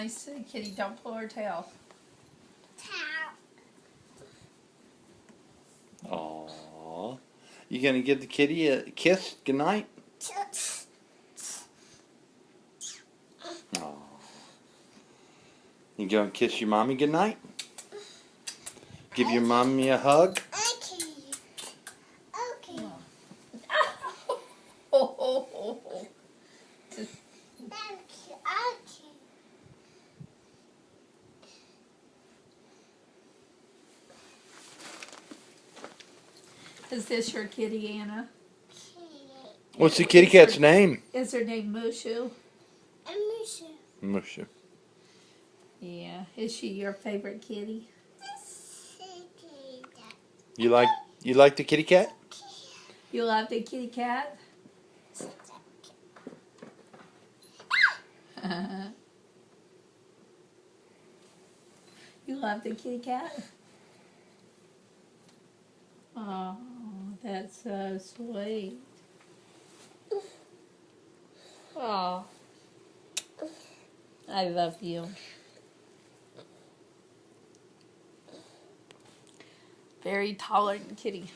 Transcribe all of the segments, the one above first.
nice kitty. Don't pull her tail. Aww. You gonna give the kitty a kiss goodnight? Aww. You gonna kiss your mommy goodnight? Give your mommy a hug? Okay. Okay. Oh. Okay. Is this your kitty, Anna? What's the kitty cat's name? Is her name Mushu? Mushu. Mushu. Yeah. Is she your favorite kitty? You like the kitty cat? You love the kitty cat? You love the kitty cat? Oh, that's so sweet. Oh, I love you. Very tolerant kitty.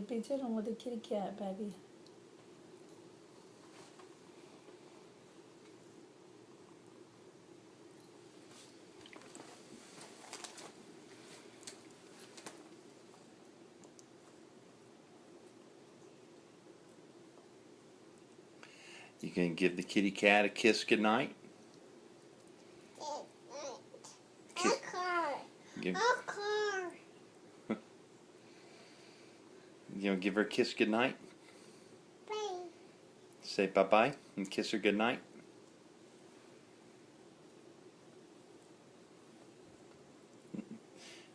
Be gentle with the kitty cat, baby. You gonna give the kitty cat a kiss goodnight? Kiss. Give, you gonna give her a kiss goodnight? Say bye-bye and kiss her goodnight.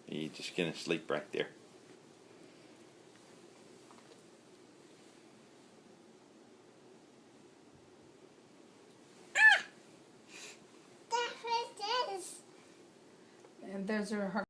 You're just gonna sleep right there. And those are her